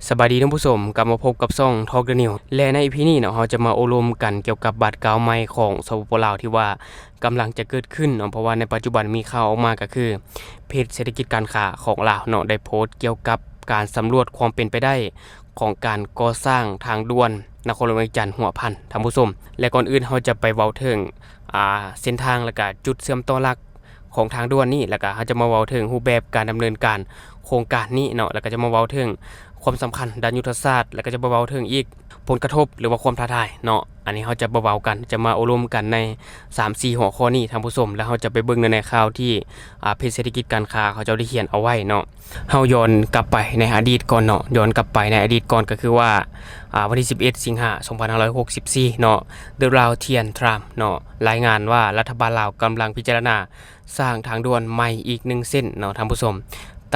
สบายดีท่านผู้ชมกลับมาพบกับช่องทอล์กเดอะนิวและใน EP นี้เนาะเราจะมาอบรมกันเกี่ยวกับบัตรกาวใหม่ของสปป.ลาวที่ว่ากำลังจะเกิดขึ้นเนาะเพราะว่าในปัจจุบันมีข่าวออกมาก็คือเพจเศรษฐกิจการค้าของลาวเนาะได้โพสต์เกี่ยวกับการสำรวจความเป็นไปได้ของการก่อสร้างทางด่วนนครหลวงเวียงจันทน์หัวพันท่านผู้ชมและก่อนอื่นเราจะไปเว้าถึงเส้นทางและก็จุดเชื่อมต่อหลักของทางด่วนนี้แล้วก็เราจะมาเว้าถึงรูปแบบการดำเนินการโครงการนี้เนาะแล้วก็จะมาเว้าถึงความสำคัญด้านยุทธศาสตร์แล้วก็จะเบาๆถึงอีกผลกระทบหรือว่าความท้าทายเนาะอันนี้เราจะเบาๆกันจะมาอบรมกันใน 3-4 หัวข้อนี้ท่านผู้ชมแล้วเราจะไปเบิ่งในข่าวที่เพจเศรษฐกิจการค้าเขาเจ้าได้เขียนเอาไว้เนาะเฮาย้อนกลับไปในอดีตก่อนเนาะย้อนกลับไปในอดีตก่อนก็คือว่าวันที่11สิงหาคม2564เนาะ The Laotian Trump เนาะรายงานว่ารัฐบาลลาวกำลังพิจารณาสร้างทางด่วนใหม่อีก1เส้นเนาะท่านผู้ชม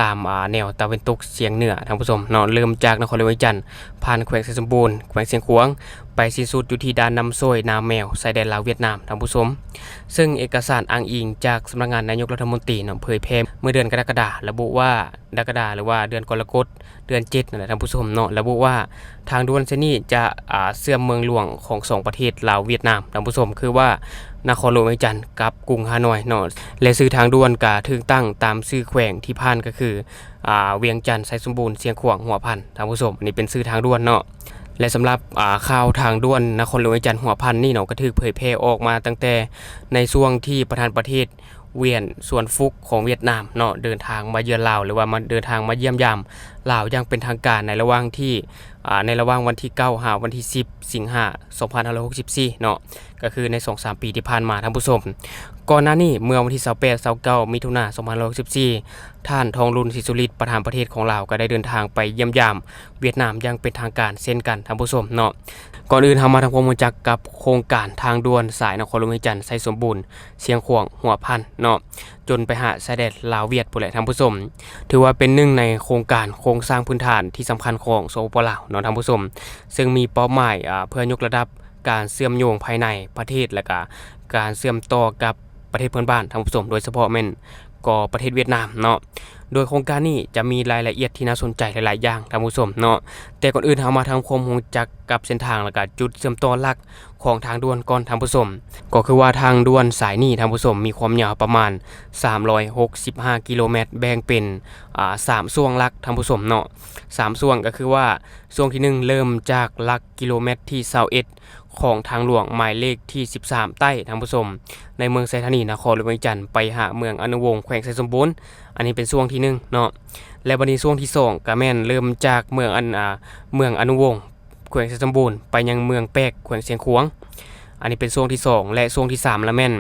ตามแนวตะวันตกเฉียงเหนือท่านผู้ชมเนาะเริ่มจากนครหลวงเวียงจันทน์ผ่านแขวงไชสมบูรณ์แขวงเสียงขวางไปสิ้นสุดอยู่ที่ด่านน้ำซ้อยนาแมวชายแดนลาวเวียดนามท่านผู้ชมซึ่งเอกสารอ้างอิงจากสำนักงานนายกรัฐมนตรีเนาะเผยแพร่เมื่อเดือนกรกฎาคมระบุว่ากรกฎาคมหรือว่าเดือนกรกฎาคมเดือน7นั่นแหละท่านผู้ชมเนาะระบุว่าทางด่วนเส้นนี้จะเชื่อมเมืองหลวงของ2ประเทศลาวเวียดนามท่านผู้ชมคือว่านครหลวงเวียงจันทน์กับกรุงฮานอยเนาะและชื่อทางด่วนก็ถูกตั้งตามชื่อแขวงที่ผ่านก็คือเวียงจันทน์ไชสมบูรณ์เสียงขวางหัวพันท่านผู้ชมอันนี้เป็นชื่อทางด่วนเนาะและสำหรับข่าวทางด่วนนครหลวงเวียงจันทน์หัวพันนี่เนาะก็ถูกเผยแพร่ออกมาตั้งแต่ในช่วงที่ประธานประเทศเวียนสวนฟุกของเวียดนามเนาะเดินทางมาเยือนลาวหรือว่ามาเดินทางมาเยี่ยมยามลาวอย่างเป็นทางการในระหว่างวันที่9หาวันที่10สิงหาคม2564เนาะก็คือใน 2-3 ปีที่ผ่านมาท่านผู้ชมก่อนหน้านี้เมื่อวันที่28-29มิถุนายน2564ท่านทองลุนศิสุริตประธานประเทศของลาวก็ได้เดินทางไปเยี่ยมยามเวียดนามอย่างเป็นทางการเช่นกันท่านผู้ชมเนาะก่อนอื่นเรามาทำความรู้จักกับโครงการทางด่วนสายนครหลวงเวียงจันทน์ไชสมบูรณ์เสียงขวางหัวพันเนาะจนไปหาชายแดนลาวเวียดพุ่นแหละท่านผู้ชมถือว่าเป็นหนึ่งในโครงการโครงสร้างพื้นฐานที่สำคัญของสปป.ลาวเนาะท่านผู้ชมซึ่งมีเป้าหมายเพื่อยกระดับการเชื่อมโยงภายในประเทศและก็การเชื่อมต่อกับประเทศเพื่อนบ้านท่านผู้ชมโดยเฉพาะแม่นก็ประเทศเวียดนามเนาะโดยโครงการนี้จะมีรายละเอียดที่น่าสนใจหลายๆอย่างท่านผู้ชมเนาะแต่ก่อนอื่นเรามาทำความรู้จักกับเส้นทางและก็จุดเชื่อมต่อหลักของทางด่วนก่อนท่านผู้ชมก็คือว่าทางด่วนสายนี้ท่านผู้ชมมีความยาวประมาณ365กิโลเมตรแบ่งเป็น3ช่วงหลักท่านผู้ชมเนาะ3ช่วงก็คือว่าช่วงที่1เริ่มจากหลักกิโลเมตรที่21ของทางหลวงหมายเลขที่13ใต้ท่านผู้ชมในเมืองไชธานีนครหลวงเวียงจันทน์ไปหาเมืองอนุวงศ์แขวงไชสมบูรณ์อันนี้เป็นช่วงที่1เนาะและบัดนี้ช่วงที่2ก็แม่นเริ่มจากเมืองอนุวงศ์แขวงไชสมบูรณ์ไปยังเมืองแปกแขวงเสียงขวางอันนี้เป็นช่วงที่2และช่วงที่3ละแม่น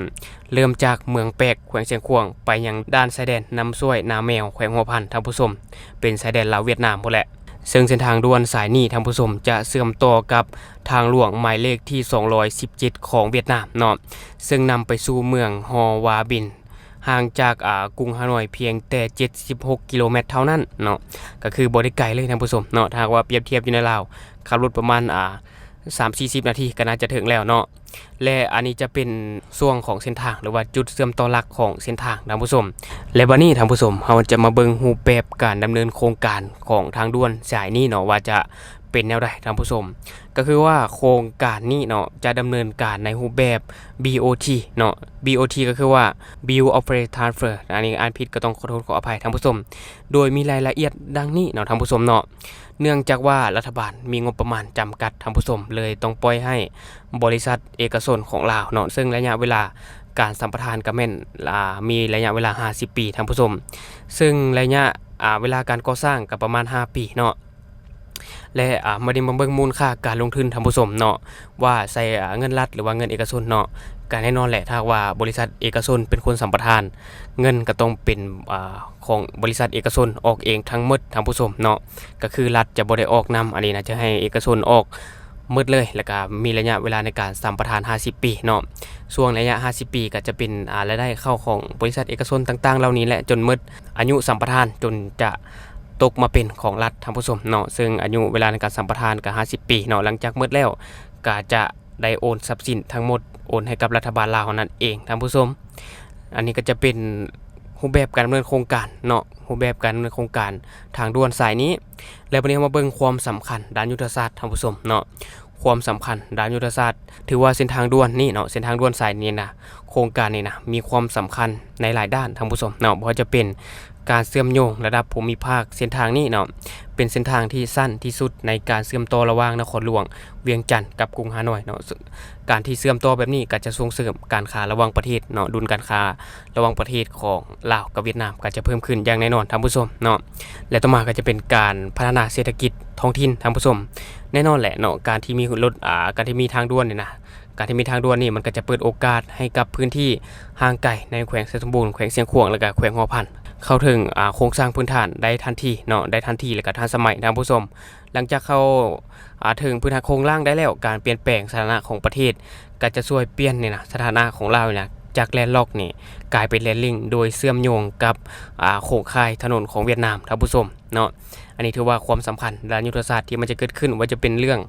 เริ่มจากเมืองแปกแขวงเสียงขวางไปยังด้านชายแดนน้ำซ้อยนาแมวแขวงหัวพันท่านผู้ชมเป็นชายแดนลาวเวียดนามพุ่นแหละซึ่งเส้นทางด่วนสายนี้ท่านผู้ชมจะเชื่อมต่อกับทางหลวงหมายเลขที่217ของเวียดนามเนาะซึ่งนำไปสู่เมืองฮอวาบินห่างจากกรุงฮานอยเพียงแต่76กิโลเมตรเท่านั้นเนาะก็คือบ่ได้ไกลเลยท่านผู้ชมเนาะถ้าว่าเปรียบเทียบอยู่ในลาวขับรถประมาณ3-40 นาทีก็น่าจะถึงแล้วเนาะและอันนี้จะเป็นช่วงของเส้นทางหรือว่าจุดเชื่อมต่อหลักของเส้นทางท่านผู้ชมและบัดนี้ท่านผู้ชมเราจะมาเบิ่งรูปแบบการดำเนินโครงการของทางด่วนสายนี้เนาะว่าจะเป็นแนวใดท่านผู้ชมก็คือว่าโครงการนี้เนาะจะดำเนินการในรูปแบบ BOT เนาะ BOT ก็คือว่า Build Operate Transfer อันนี้อ่านผิดก็ต้องขอโทษขออภัยท่านผู้ชมโดยมีรายละเอียดดังนี้เนาะท่านผู้ชมเนาะเนื่องจากว่ารัฐบาลมีงบประมาณจำกัดท่านผู้ชมเลยต้องปล่อยให้บริษัทเอกชนของลาวเนาะซึ่งระยะเวลาการสัมปทานก็แม่นมีระยะเวลา50 ปีท่านผู้ชมซึ่งระยะเวลาการก่อสร้างก็ประมาณ5 ปีเนาะและมาได้มาเบิ่งมูลค่าการลงทุนท่านผู้ชมเนาะว่าใส่เงินรัฐหรือว่าเงินเอกชนเนาะก็แน่นอนแหละถ้าว่าบริษัทเอกชนเป็นคนสัมปทานเงินก็ต้องเป็นของบริษัทเอกชนออกเองทั้งหมดท่านผู้ชมเนาะก็คือรัฐจะบ่ได้ออกนำอันนี้นะจะให้เอกชนออกหมดเลยแล้วก็มีระยะเวลาในการสัมปทาน50 ปีเนาะช่วงระยะ50 ปีก็จะเป็นรายได้เข้าของบริษัทเอกชนต่างๆเหล่านี้แหละจนหมดอายุสัมปทานจนจะตกมาเป็นของรัฐท่านผู้ชมเนาะซึ่งอายุเวลาในการสัมปทานก็50 ปีเนาะหลังจากหมดแล้วก็จะได้โอนทรัพย์สินทั้งหมดโอนให้กับรัฐบาลลาวนั่นเองท่านผู้ชมอันนี้ก็จะเป็น รูปแบบการดำเนินโครงการเนาะรูปแบบการดำเนินโครงการทางด่วนสายนี้แล้ววันนี้มาเบิ่งความสำคัญด้านยุทธศาสตร์ท่านผู้ชมเนาะความสำคัญด้านยุทธศาสตร์ถือว่าเส้นทางด่วนนี่เนาะเส้นทางด่วนสายนี้นะโครงการนี้นะมีความสำคัญในหลายด้านท่านผู้ชมเนาะบ่ว่าจะเป็นการเชื่อมโยงระดับภูมิภาคเส้นทางนี้เนาะเป็นเส้นทางที่สั้นที่สุดในการเชื่อมต่อระหว่างนครหลวงเวียงจันทร์กับกรุงฮานอยเนาะการที่เชื่อมต่อแบบนี้ก็จะส่งเสริมการค้าระหว่างประเทศเนาะดุลการค้าระหว่างประเทศของลาวกับเวียดนามก็จะเพิ่มขึ้นอย่างแน่นอนท่านผู้ชมเนาะและต่อมาก็จะเป็นการพัฒนาเศรษฐกิจท้องถิ่นท่านผู้ชมแน่นอนแหละเนาะการที่มีการที่มีทางด่วนเนี่ยนะการที่มีทางด่วนนี่มันก็จะเปิดโอกาสให้กับพื้นที่ห่างไกลในแขวงไชยสมบูรณ์แขวงเชียงขวางแล้วก็แขวงหัวพันเข้าถึงโครงสร้างพื้นฐานได้ทันทีเนาะได้ทันทีและก็ทันสมัยท่านผู้ชมหลังจากเข้าถึงพื้นฐานโครงร่างได้แล้วการเปลี่ยนแปลงสถานะของประเทศก็จะช่วยเปลี่ยนนี่นะสถานะของเราเนี่ยจากแลนด์ล็อกนี่กลายเป็นแลนด์ลิงโดยเชื่อมโยงกับโครงข่ายถนนของเวียดนามท่านผู้ชมเนาะอันนี้ถือว่าความสำคัญด้านยุทธศาสตร์ที่มันจะเกิดขึ้นว่าจะเป็นเรื่อง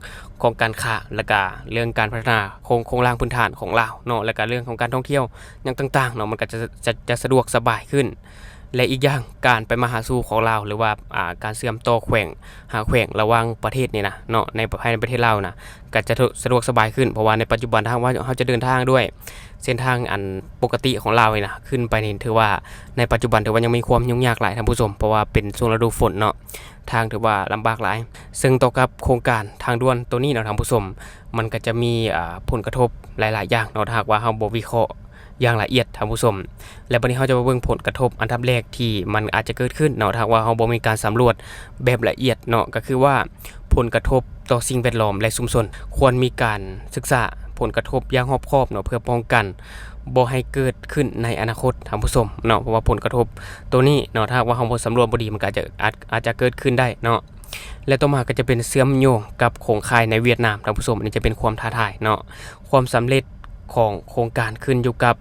ของการค้าและก็เรื่องการพัฒนาโครงร่างพื้นฐานของเราเนาะและก็เรื่องของการท่องเที่ยวอย่างต่างๆเนาะมันก็จะสะดวกสบายขึ้นและอีกอย่างการไปมาหาสู่ของเราหรือว่าการเชื่อมต่อแขวงหาแขวงระหว่างประเทศนี่นะเนาะในภายในประเทศเรานะก็จะสะดวกสบายขึ้นเพราะว่าในปัจจุบันถ้าว่าเราจะเดินทางด้วยเส้นทางอันปกติของเราเนี่ยนะขึ้นไปนี่ถือว่าในปัจจุบันถือว่ายังมีความยุ่งยากหลายท่านผู้ชมเพราะว่าเป็นช่วงฤดูฝนเนาะทางถือว่าลำบากหลายซึ่งต่อกับโครงการทางด่วนตัวนี้เนาะท่านผู้ชมมันก็จะมีผลกระทบหลายๆอย่างเนาะถ้าหากว่าเราบ่วิเคราะห์อย่างละเอียดท่านผู้ชมและวันนี้เราจะมาเบิ่งผลกระทบอันดับแรกที่มันอาจจะเกิดขึ้นเนาะถ้าว่าเราบ่มีการสำรวจแบบละเอียดเนาะก็คือว่าผลกระทบต่อสิ่งแวดล้อมและชุมชนควรมีการศึกษาผลกระทบอย่างรอบคอบเนาะเพื่อป้องกันบ่ให้เกิดขึ้นในอนาคตท่านผู้ชมเนาะเพราะว่าผลกระทบตัวนี้เนาะถ้าว่าเราบ่สำรวจบ่ดีมันก็อาจจะเกิดขึ้นได้เนาะและต่อมาก็จะเป็นเชื่อมโยงกับโครงข่ายในเวียดนามท่านผู้ชมอันนี้จะเป็นความท้าทายเนาะความสำเร็จของโครงการขึ้นอยู่กับ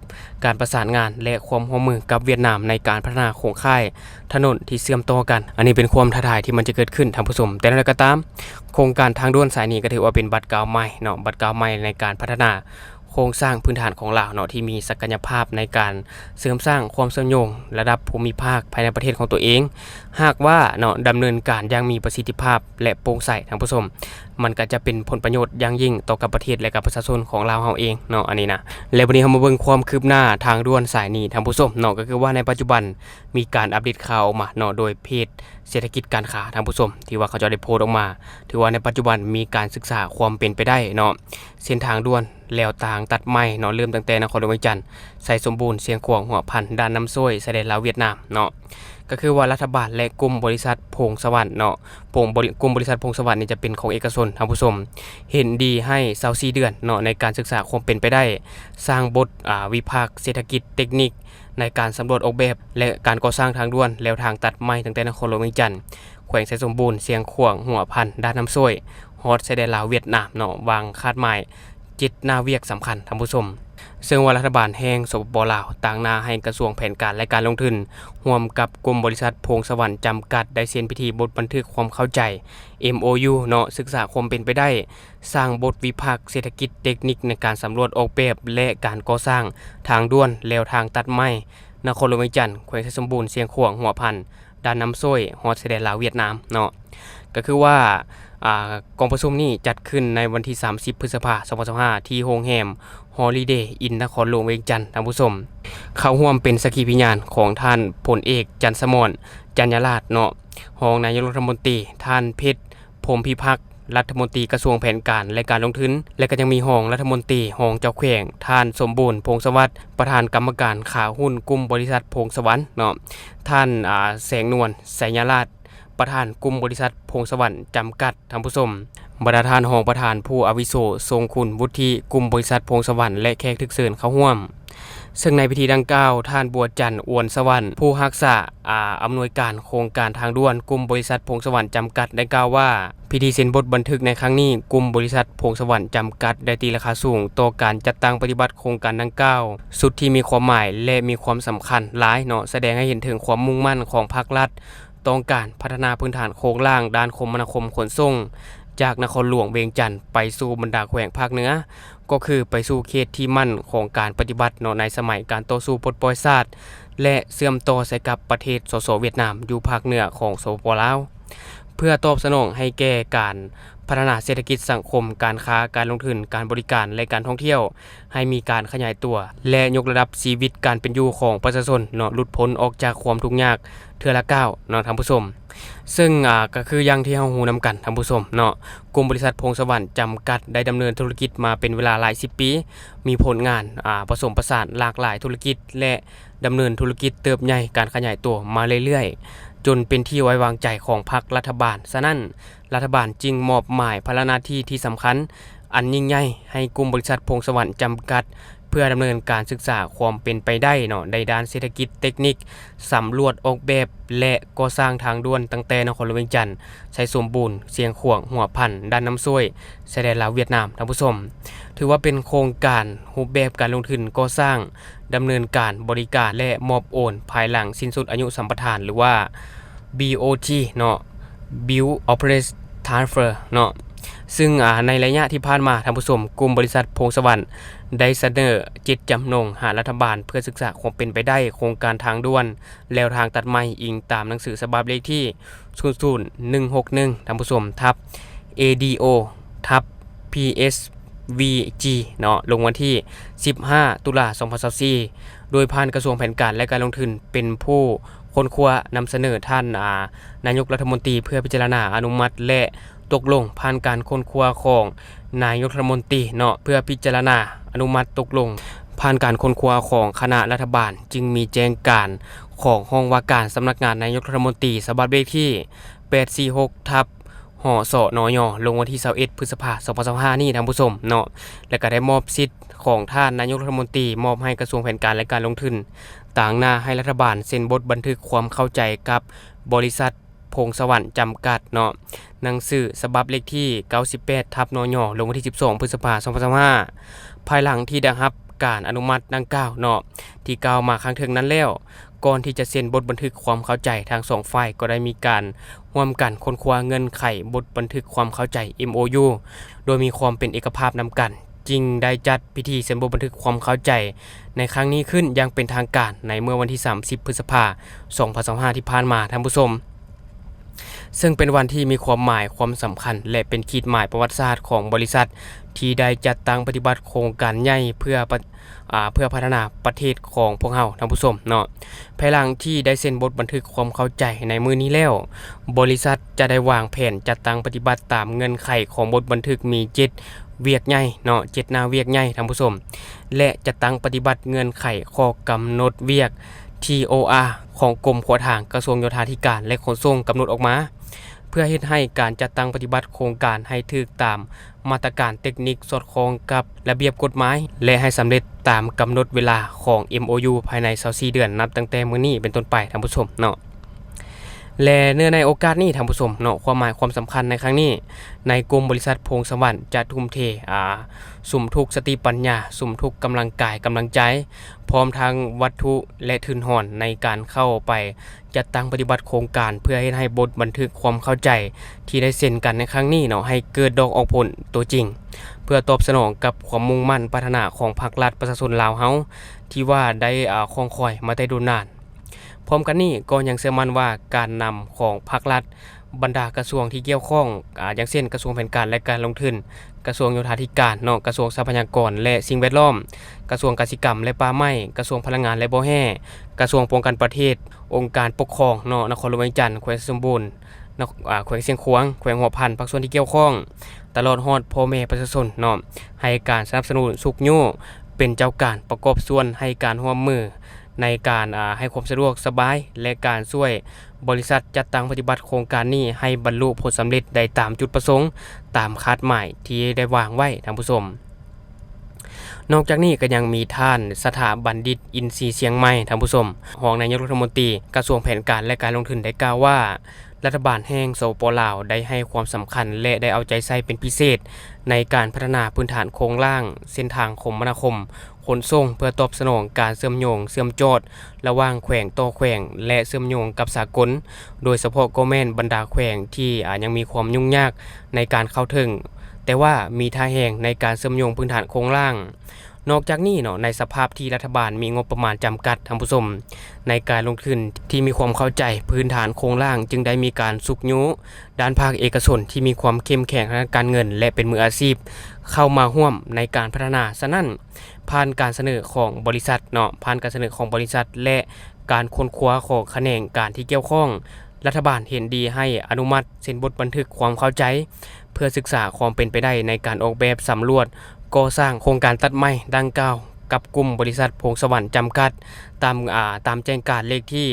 การประสานงานและความร่วมมือกับเวียดนามในการพัฒนาโครงข่ายถนนที่เชื่อมต่อกันอันนี้เป็นความท้าทายที่มันจะเกิดขึ้นท่านผู้ชมแต่อย่างไรก็ตามโครงการทางด่วนสายนี้ก็ถือว่าเป็นบัตรก้าวใหม่เนาะบัตรก้าวใหม่ในการพัฒนาโครงสร้างพื้นฐานของลาวเนาะที่มีศักยภาพในการเสริมสร้างความเชื่อมโยงระดับภูมิภาคภายในประเทศของตัวเองหากว่าเนาะดำเนินการอย่างมีประสิทธิภาพและโปร่งใสท่านผู้ชมมันก็จะเป็นผลประโยชน์อย่างยิ่งต่อกับประเทศและกับประชาชนของลาวเฮาเองเนาะอันนี้นะแล้ววันนี้เรามาเบิ่งความคืบหน้าทางด่วนสายนี้ท่านผู้ชมเนาะก็คือว่าในปัจจุบันมีการอัปเดตข่าวออกมาเนาะโดยเพจเศรษฐกิจการค้าท่านผู้ชมที่ว่าเขาจะได้โพสต์ออกมาถือว่าในปัจจุบันมีการศึกษาความเป็นไปได้เนาะเส้นทางด่วนแล้วทางตัดใหม่เนาะเริ่มตั้งแต่นครหลวงเวียงจันทร์ไชยสมบูรณ์เชียงขวางหัวพันด้านน้ำซ้อยชายแดนลาวเวียดนามเนาะก็คือว่ารัฐบาลและกลุ่มบริษัทพงสวรรค์เนาะกลุ่มบริษัทพงสวรรค์นี่จะเป็นของเอกชนท่านผู้ชมเห็นดีให้24เดือนเนาะในการศึกษาความเป็นไปได้สร้างบทวิพากษ์เศรษฐกิจเทคนิคในการสำรวจออกแบบและการก่อสร้างทางด่วนแล้วทางตัดใหม่ตั้งแต่นครหลวงเวียงจันทร์แขวงไชยสมบูรณ์เชียงขวางหัวพันด้านน้ำซ้อยฮอดชายแดนลาวเวียดนามเนาะวางคาดหมาย7หน้าเวียกสำคัญท่านผู้ชมซึ่งว่ารัฐบาลแห่งสปป.ลาวต่างหน้าให้กระทรวงแผนการและการลงทุนร่วมกับกลุ่มบริษัทพงสวรรค์จำกัดได้เซ็นพิธีบทบันทึกความเข้าใจ MOU เนาะศึกษาความเป็นไปได้สร้างบทวิพากษ์เศรษฐกิจเทคนิคในการสำรวจออกแบบและการก่อสร้างทางด่วนแล้วทางตัดไม้นครหลวงเวียงจันทร์แขวงไชยสมบูรณ์เชียงขวางหัวพันด้านน้ำซ้อยฮอดชายแดนลาวเวียดนามเนาะก็คือว่ากองประชุมนี้จัดขึ้นในวันที่30พฤษภาคม2025ที่โรงแรมฮอลิเดย์อินนครหลวงเวียงจันทร์ท่านผู้ชมเข้าร่วมเป็นสักขีพยานของท่านพลเอกจันทร์สมรจันยราชเนาะรองนายกรัฐมนตรีท่านเพชรพรหมพิพักษ์รัฐมนตรีกระทรวงแผนการและการลงทุนและก็ยังมีรองรัฐมนตรีรองเจ้าแขวงท่านสมบูรณ์พงษ์สวัสดิ์ประธานกรรมการขาหุ้นกลุ่มบริษัทพงษ์สวรรค์เนาะท่านแสงนวลแสงยราชประธานกลุ่มบริษัทพงษ์สวรรค์จำกัดท่านผู้ชมประธานรองประธานผู้อาวุโสทรงคุณวุฒิกลุ่มบริษัทพงษ์สวรรค์และแขกทึกเชิญเข้าร่วมซึ่งในพิธีดังกล่าวท่านบัวจันทร์อวนสวรรค์ผู้รักษาอำนวยการโครงการทางด่วนกลุ่มบริษัทพงษ์สวรรค์จำกัดได้กล่าวว่าพิธีเซ็นบทบันทึกในครั้งนี้กลุ่มบริษัทพงษ์สวรรค์จำกัดได้ตีราคาสูงต่อการจัดตั้งปฏิบัติโครงการดังกล่าวสุดที่มีความหมายและมีความสำคัญหลายเนาะแสดงให้เห็นถึงความมุ่งมั่นของภาครัฐต้องการพัฒนาพื้นฐานโครงร่างด้านคมนาคมขนส่งจากนครหลวงเวียงจันทร์ไปสู่บรรดาแขวงภาคเหนือก็คือไปสู่เขตที่มั่นของการปฏิบัติในสมัยการต่อสู้ปลดปล่อยชาติ และเชื่อมต่อใส่กับประเทศสสเวียดนามอยู่ภาคเหนือของสปปลาวเพื่อตอบสนองให้แก่การพัฒนาเศรษฐกิจสังคมการค้าการลงทุนการบริการและการท่องเที่ยวให้มีการขยายตัวและยกระดับชีวิตการเป็นอยู่ของประชาชนเนาะหลุดพ้นออกจากความทุกข์ยากเทื่อละก้าวเนาะท่านผู้ชมซึ่งก็คืออย่างที่เฮาฮู้นำกันท่านผู้ชมเนาะกลุ่มบริษัทพงษ์สวรรค์จำกัดได้ดำเนินธุรกิจมาเป็นเวลาหลาย10ปีมีผลงานผสมผสานหลากหลายธุรกิจและดำเนินธุรกิจเติบใหญ่การขยายตัวมาเรื่อยๆจนเป็นที่ไว้วางใจของพรรครัฐบาลฉะนั้นรัฐบาลจึงมอบหมายภาระหน้าที่ที่สำคัญอันยิ่งใหญ่ให้กลุ่มบริษัทพงษ์สวรรค์จำกัดเพื่อดำเนินการศึกษาความเป็นไปได้เนาะในด้านเศรษฐกิจเทคนิคสำรวจออกแบบและก่อสร้างทางด่วนตั้งแต่นครหลวงเวียงจันทน์ใช้สมบูรณ์เสียงขวางหัวพันด้านน้ำซ้วยชายแดนลาวเวียดนามท่านผู้ชมถือว่าเป็นโครงการรูปแบบการลงทุนก่อสร้างดำเนินการบริการและมอบโอนภายหลังสิ้นสุดอายุสัมปทานหรือว่า BOT เนาะ Build Operate Transfer เนาะซึ่งในระยะที่ผ่านมาท่านผู้ชมกลุ่มบริษัทพงษ์สวรรค์ได้เสนอจิตจำนงหารัฐบาลเพื่อศึกษาความเป็นไปได้โครงการทางด่วนแล้วทางตัดใหม่อิงตามหนังสือฉบับเลขที่00161ท่านผู้ชมทับ ADO ทับ PSVG เนาะลงวันที่15ตุลา2024โดยผ่านกระทรวงแผนการและการลงทุนเป็นผู้ค้นคว้านำเสนอท่านนายกรัฐมนตรีเพื่อพิจารณาอนุมัติและตกลงผ่านการค้นคว้าของนายกรัฐมนตรีเนาะเพื่อพิจารณาอนุมัติตกลงผ่านการค้นคว้าของคณะรัฐบาลจึงมีแจ้งการของห้องว่าการสำนักงานนายกรัฐมนตรีฉบับเลขที่846ทับหสนยลงวันที่21พฤษภาคม2025นี่ท่านผู้ชมเนาะและก็ได้มอบสิทธิ์ของท่านนายกรัฐมนตรีมอบให้กระทรวงแผนการและการลงทุนต่างหน้าให้รัฐบาลเซ็นบทบันทึกความเข้าใจกับบริษัทพงษ์สวรรค์จำกัดเนาะหนังสือฉบับเลขที่98ทับนยลงวันที่12พฤษภาคม2025ภายหลังที่ได้รับการอนุมัติดังกล่าวเนาะที่กล่าวมาครั้งถึงนั้นแล้วก่อนที่จะเซ็นบทบันทึกความเข้าใจทางสองฝ่ายก็ได้มีการร่วมกันค้นคว้าเงื่อนไขบทบันทึกความเข้าใจ MOU โดยมีความเป็นเอกภาพนำกันจึงได้จัดพิธีเซ็นบทบันทึกความเข้าใจในครั้งนี้ขึ้นอย่างเป็นทางการในเมื่อวันที่30พฤษภาคม2025ที่ผ่านมาท่านผู้ชมซึ่งเป็นวันที่มีความหมายความสำคัญและเป็นขีดหมายประวัติศาสตร์ของบริษัทที่ได้จัดตั้งปฏิบัติโครงการใหญ่เพื่อพัฒนาประเทศของพวกเราท่านผู้ชมเนาะภายหลังที่ได้เซ็นบทบันทึกความเข้าใจในมื้อนี้แล้วบริษัทจะได้วางแผนจัดตั้งปฏิบัติตามเงื่อนไขของบทบันทึกมี7เวียกใหญ่เนาะ7หน้าเวียกใหญ่ท่านผู้ชมและจะตั้งปฏิบัติเงื่อนไขข้อกำหนดเวียก TOR ของกรมขวดทางกระทรวงโยธาธิการและขนส่งกำหนดออกมาเพื่อเฮ็ดให้การจัดตั้งปฏิบัติโครงการให้ถูกตามมาตรการเทคนิคสอดคล้องกับระเบียบกฎหมายและให้สำเร็จตามกำหนดเวลาของ MOU ภายใน24เดือนนับตั้งแต่มื้อนี้เป็นต้นไปท่านผู้ชมเนาะและเนื่องในโอกาสนี้ท่านผู้ชมเนาะความหมายความสำคัญในครั้งนี้ในกลุ่มบริษัทพงษ์สวรรค์จะทุ่มเทสุมทุกสติปัญญาสุมทุกกำลังกายกำลังใจพร้อมทั้งวัตถุและทุนหอนในการเข้าไปจัดตั้งปฏิบัติโครงการเพื่อให้บทบันทึกความเข้าใจที่ได้เซ็นกันในครั้งนี้เนาะให้เกิดดอกออกผลตัวจริงเพื่อตอบสนองกับความมุ่งมั่นปรารถนาของภาครัฐประชาชนลาวเฮาที่ว่าได้คองคอยมาได้ดูนานพร้อมกันนี้ก็ยังเชื่อมั่นว่าการนำของภาครัฐบรรดากระทรวงที่เกี่ยวข้องอย่างเช่นกระทรวงแผนการและการลงทุนกระทรวงโยธาธิการเนาะกระทรวงทรัพยากรและสิ่งแวดล้อมกระทรวงกสิกรรมและป่าไม้กระทรวงพลังงานและบ่อแห่กระทรวงป้องกันประเทศองค์การปกครองเนาะนครหลวงเวียงจันทน์แขวงสมบูรณ์แขวงเชียงขวางแขวงหัวพันภาคส่วนที่เกี่ยวข้องตลอดฮอดพ่อแม่ประชาชนเนาะให้การสนับสนุนสุขโยเป็นเจ้าการประกอบส่วนให้การร่วมมือในการให้ความสะดวกสบายและการช่วยบริษัทจัดตั้งปฏิบัติโครงการนี้ให้บรรลุผลสำเร็จได้ตามจุดประสงค์ตามคาดหมายที่ได้วางไว้ท่านผู้ชมนอกจากนี้ก็ยังมีท่านสถาบัณฑิตอินทรีย์เชียงใหม่ท่านผู้ชมรองนายกรัฐมนตรีกระทรวงแผนการและการลงทุนได้กล่าวว่ารัฐบาลแห่งสปป.ลาวได้ให้ความสำคัญและได้เอาใจใส่เป็นพิเศษในการพัฒนาพื้นฐานโครงสร้างเส้นทางคมนาคมขนส่งเพื่อตอบสนองการเชื่อมโยงเชื่อมจอดระหว่างแขวงต่อแขวงและเชื่อมโยงกับสากลโดยเฉพาะก็แม่นบรรดาแขวงที่ยังมีความยุ่งยากในการเข้าถึงแต่ว่ามีท่าแห่งในการเชื่อมโยงพื้นฐานโครงสร้าง นอกจากนี้เนาะในสภาพที่รัฐบาลมีงบประมาณจำกัดท่านผู้ชมในการลงทุนที่มีความเข้าใจพื้นฐานโครงร่างจึงได้มีการสุกยุด้านภาคเอกชนที่มีความเข้มแข็งทางการเงินและเป็นมืออาชีพเข้ามาร่วมในการพัฒนาฉะนั้นผ่านการเสนอของบริษัทเนาะผ่านการเสนอของบริษัทและการค้นคว้าของแขนงการที่เกี่ยวข้องรัฐบาลเห็นดีให้อนุมัติเซ็นบทบันทึกความเข้าใจเพื่อศึกษาความเป็นไปได้ในการออกแบบสำรวจก่อสร้างโครงการตัดไม้ดังกล่าวกับกลุ่มบริษัทพงสวรรค์จำกัดตามแจ้งการเลขที่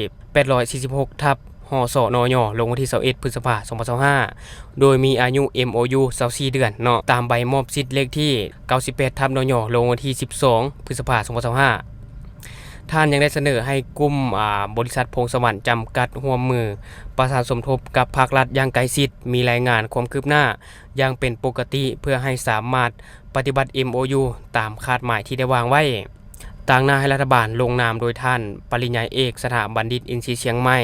846ทับหสนยลงวันที่21พฤษภาคม2025โดยมีอายุ MOU 24เดือนเนาะตามใบมอบสิทธิ์เลขที่98ทับนยลงวันที่12พฤษภาคม2025ท่านยังได้เสนอให้กลุ่มบริษัทพงสวรรค์จำกัดร่วมมือประสานสมทบกับภาครัฐอย่างใกล้ชิดมีรายงานความคืบหน้าอย่างเป็นปกติเพื่อให้สามารถปฏิบัติ MOU ตามคาดหมายที่ได้วางไว้ต่างหน้าให้รัฐบาลลงนามโดยท่านปริญญาเอกสถาบัณฑิตอินทรีย์เชียงใหม่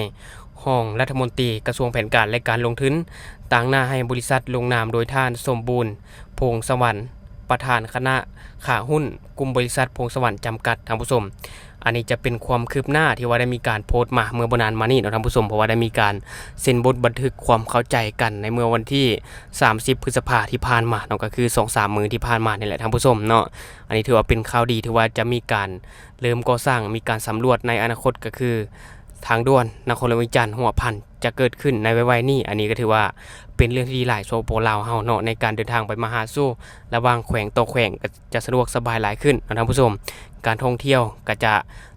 ห้องรัฐมนตรีกระทรวงแผนการและการลงทุนต่างหน้าให้บริษัทลงนามโดยท่านสมบูรณ์พงสวรรค์ประธานคณะขาหุ้นกลุ่มบริษัทพงสวรรค์จำกัดท่านผู้ชมอันนี้จะเป็นความคืบหน้าที่ว่าได้มีการโพสต์มาเมื่อบนานมานี่เนาะท่านผู้ชมเพราะว่าได้มีการเซ็นบทบันทึกความเข้าใจกันในเมื่อวันที่30พฤษภาคมที่ผ่านมาเนาะก็คือ 2-3 มื้อที่ผ่านมานี่แหละท่านผู้ชมเนาะอันนี้ถือว่าเป็นข่าวดีที่ว่าจะมีการเริ่มก่อสร้างมีการสำรวจในอนาคตก็คือทางด่วนนครหลวงวิจันทร์หัวพันจะเกิดขึ้นในไวๆนี้อันนี้ก็ถือว่าเป็นเรื่องที่ดีหลายโซโปลาวเฮาเนาะในการเดินทางไปมาหาสู่ระหว่างแขวงต่อแขวงก็จะสะดวกสบายหลายขึ้นท่านผู้ชมการท่องเที่ยวก็จะ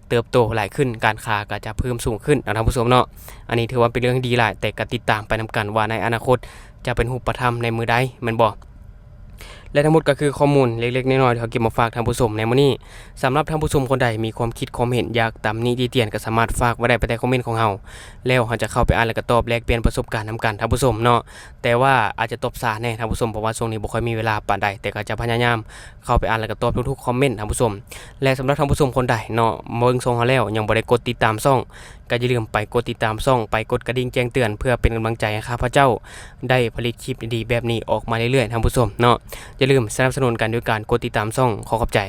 เติบโตหลายขึ้นการค้าก็จะเพิ่มสูงขึ้นท่านผู้ชมเนาะอันนี้ถือว่าเป็นเรื่องที่ดีหลายแต่ก็ติดตามไปนำกันว่าในอนาคตจะเป็นรูปธรรมในมือใดแม่นบ่และทั้งหมดก็คือข้อมูลเล็กๆน้อยๆที่เขาเก็บมาฝากท่านผู้ชมในมื้อนี้สำหรับท่านผู้ชมคนใดมีความคิดความเห็นอยากตำหนิติเตียนก็สามารถฝากไว้ได้ใต้คอมเมนต์ของเราแล้วเราจะเข้าไปอ่านแล้วก็ตอบแลกเปลี่ยนประสบการณ์นำกันท่านผู้ชมเนาะแต่ว่าอาจจะตอบช้าแน่ท่านผู้ชมเพราะว่าช่วงนี้บ่ค่อยมีเวลาปานใดแต่ก็จะพยายามเข้าไปอ่านแล้วก็ตอบทุกๆคอมเมนต์ท่านผู้ชมและสำหรับท่านผู้ชมคนใดเนาะเบิ่งช่องเราแล้วยังบ่ได้กดติดตามช่องก็อย่าลืมไปกดติดตามช่องไปกดกระดิ่งแจ้งเตือนเพื่อเป็นกำลังใจให้ข้าพเจ้าได้ผลิตคลิปดีๆแบบนี้ออกมาเรื่อยๆท่านผู้ชมเนาะอย่าลืมสนับสนุนกันด้วยการกดติดตามช่องขอขอบใจ